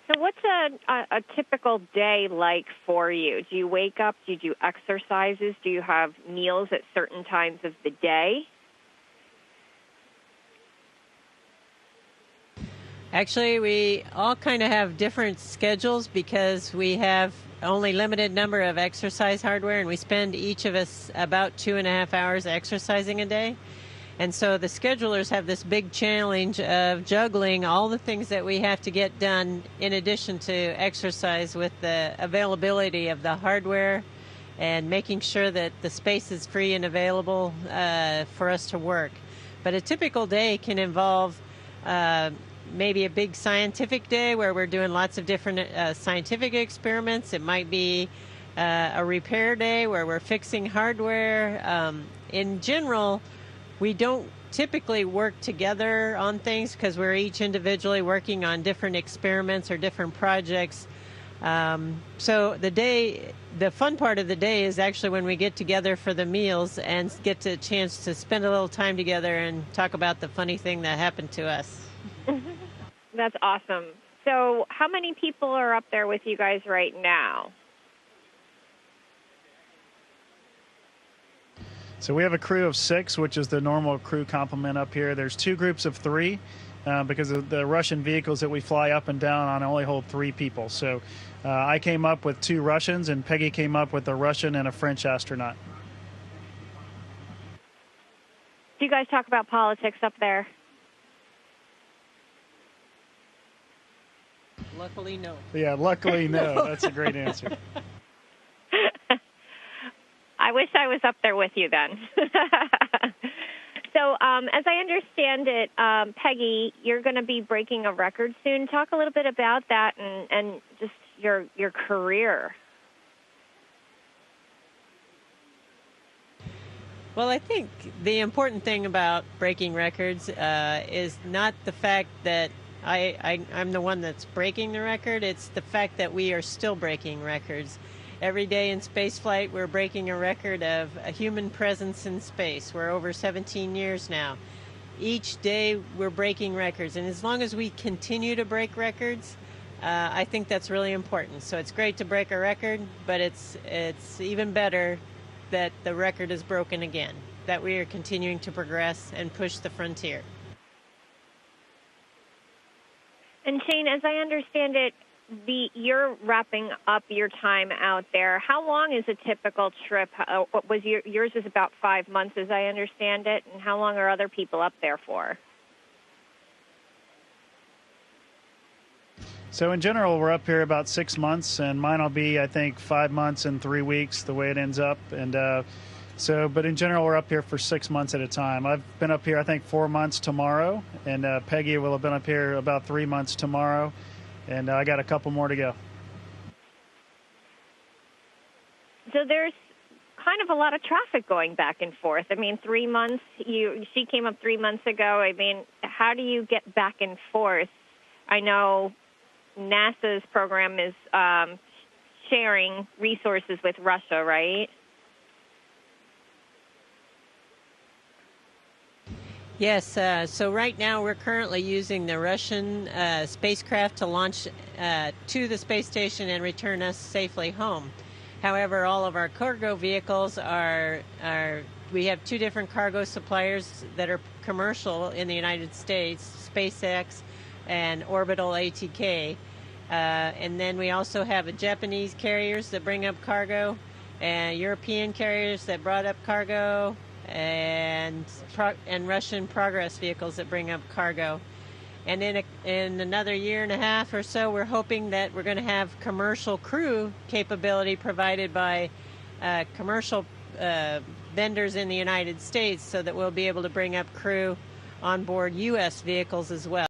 So what's a typical day like for you? Do you wake up? Do you do exercises? Do you have meals at certain times of the day? Actually, we all kind of have different schedules because we have only limited number of exercise hardware, and we spend each of us about 2.5 hours exercising a day. And so the schedulers have this big challenge of juggling all the things that we have to get done in addition to exercise with the availability of the hardware and making sure that the space is free and available for us to work. But a typical day can involve maybe a big scientific day where we're doing lots of different scientific experiments. It might be a repair day where we're fixing hardware. In general, we don't typically work together on things because we're each individually working on different experiments or different projects. So the fun part of the day is actually when we get together for the meals and get a chance to spend a little time together and talk about the funny thing that happened to us. That's awesome. So how many people are up there with you guys right now? So we have a crew of 6, which is the normal crew complement up here. There's 2 groups of 3 because of the Russian vehicles that we fly up and down on only hold 3 people. So I came up with 2 Russians, and Peggy came up with a Russian and a French astronaut. Do you guys talk about politics up there? Luckily, no. Yeah, luckily, no. That's a great answer. I wish I was up there with you then. So as I understand it, Peggy, you're going to be breaking a record soon. Talk a little bit about that and just your career. Well, I think the important thing about breaking records is not the fact that I'm the one that's breaking the record. It's the fact that we are still breaking records. Every day in spaceflight, we're breaking a record of a human presence in space. We're over 17 years now. Each day, we're breaking records. And as long as we continue to break records, I think that's really important. So it's great to break a record, but it's even better that the record is broken again, that we are continuing to progress and push the frontier. And Shane, as I understand it, you're wrapping up your time out there. How long is a typical trip? Yours is about 5 months, as I understand it. And how long are other people up there for? So in general, we're up here about 6 months, and mine will be, I think, 5 months and 3 weeks, the way it ends up. And but in general, we're up here for 6 months at a time. I've been up here, I think, 4 months tomorrow, and Peggy will have been up here about 3 months tomorrow. And I got a couple more to go. So there's kind of a lot of traffic going back and forth. I mean, 3 months, she came up 3 months ago. I mean, how do you get back and forth? I know NASA's program is sharing resources with Russia, right? Yes, so right now we're currently using the Russian spacecraft to launch to the space station and return us safely home. However, all of our cargo vehicles we have 2 different cargo suppliers that are commercial in the United States, SpaceX and Orbital ATK. And then we also have Japanese carriers that bring up cargo, and European carriers that brought up cargo, and Russian Progress vehicles that bring up cargo. And in another 1.5 years or so, we're hoping that we're going to have commercial crew capability provided by commercial vendors in the United States, so that we'll be able to bring up crew on board U.S. vehicles as well.